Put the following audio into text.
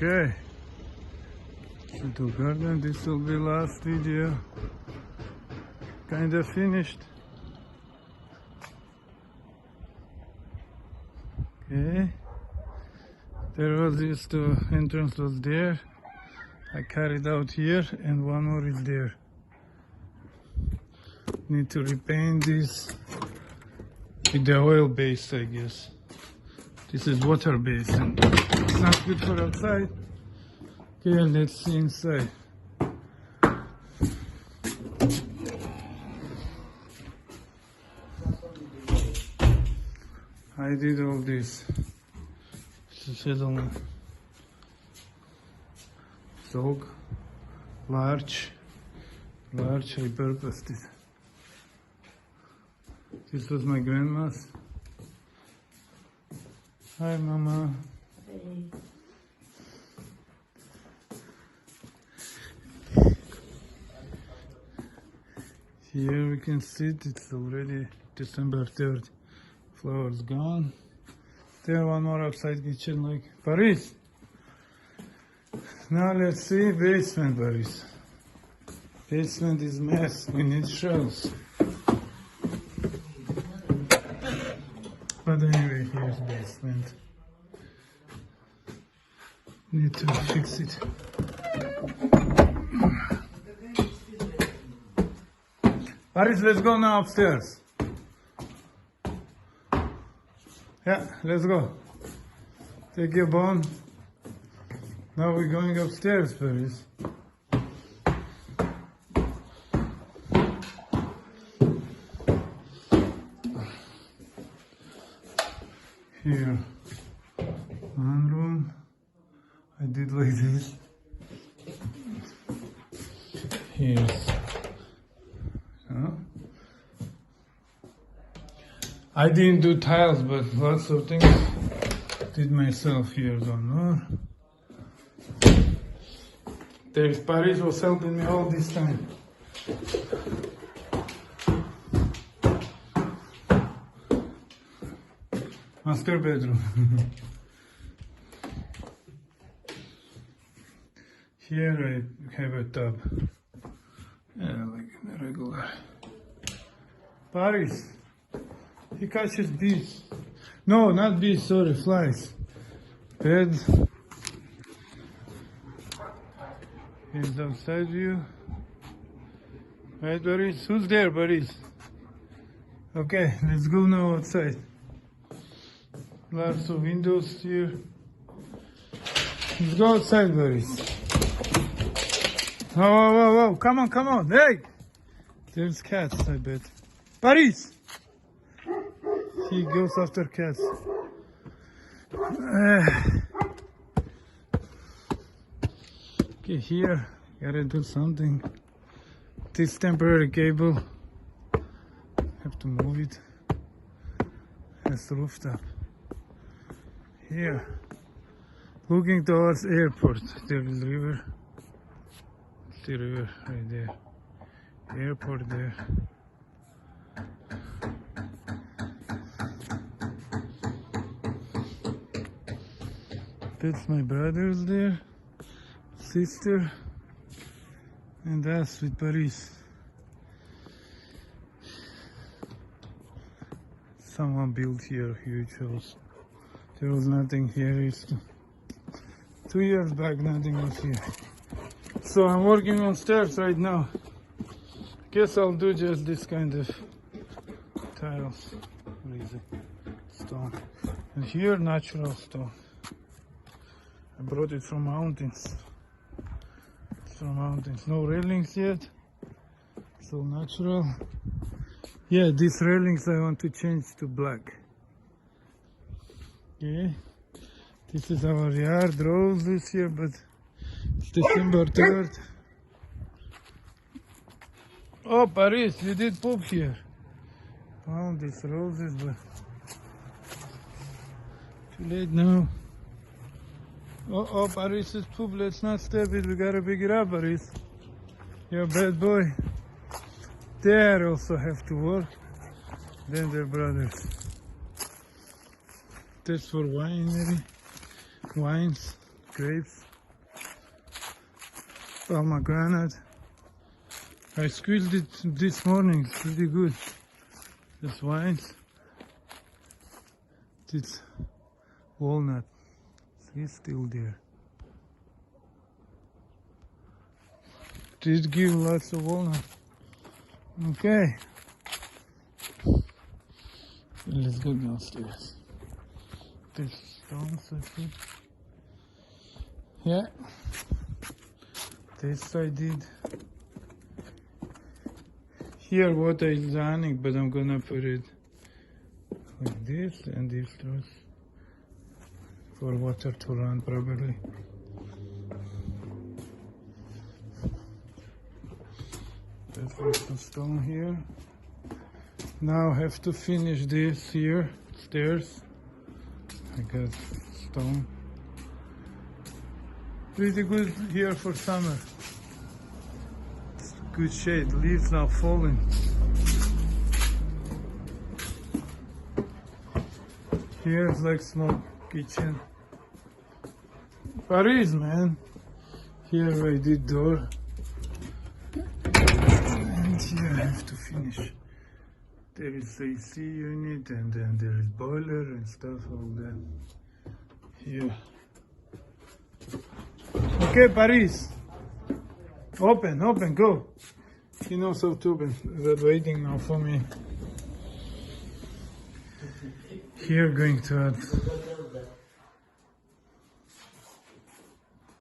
Okay, little garden, this will be last video. Kinda finished. Okay, there was just the entrance was there. I carried out here and one more is there. Need to repaint this with the oil base, I guess. This is water base and it's not good for outside. Okay, let's see inside. I did all this. Settlement. Dog. Large. I purposed it. This was my grandma's. Hi, Mama. Hey. Here we can see it's already December 3rd. Flowers gone. There one more outside kitchen like Paris. Now let's see basement, Paris. Basement is mess. We need shelves. But anyway, here's basement. Need to fix it. Paris, let's go now upstairs. Yeah, let's go. Take your bone. Now we're going upstairs, Paris. Here, one room. I did like this. Here's. I didn't do tiles, but lots of things did myself. Here's one more. There's Paris was helping me all this time. Master bedroom. Here I have a tub. Yeah, like a regular. Paris. He catches bees. No, not bees, sorry, flies. Bed. Here's outside view. Right, Boris? Who's there, Boris? Okay, let's go now outside. Lots of windows here. Let's go outside, Boris. Whoa, come on, hey! There's cats, I bet. Boris! He goes after cats. Okay, here, gotta do something. This temporary cable, have to move it. That's the rooftop. Here, looking towards airport. There is river. The river right there. Airport there. That's my brothers there, sister, and us with Paris. Someone built here a huge house. There was nothing here. It's 2 years back, nothing was here. So I'm working on stairs right now. Guess I'll do just this kind of tiles. What is it? Stone. And here, natural stone. I brought it from mountains. It's from mountains. No railings yet. So natural. Yeah, these railings I want to change to black. Okay. This is our yard. Roses here, but it's December 3rd. Oh, Paris, you did poop here. Found these roses, but too late now. Oh, Paris is poop. Let's not step it. We gotta pick it up, Paris. You're a bad boy. They also have to work. Then they're brothers. That's for wine, maybe. Wines. grapes, pomegranate. I squeezed it this morning, it's pretty good. This wines. This walnut, it's still there. Did give lots of walnut. Okay. Let's go downstairs. This stones, I think. Yeah. This I did. Here water is running, but I'm gonna put it like this, and this does for water to run properly. That was the stone here. Now I have to finish this here, stairs. I got stone. Pretty good here for summer. It's good shade, leaves now falling. Here's like small kitchen. Paris, man. Here I did door. And here I have to finish. There is AC unit, and then there is boiler and stuff, all that. Here. Okay, Paris. Open, open, go. He knows how to open. They're waiting now for me. Here going to add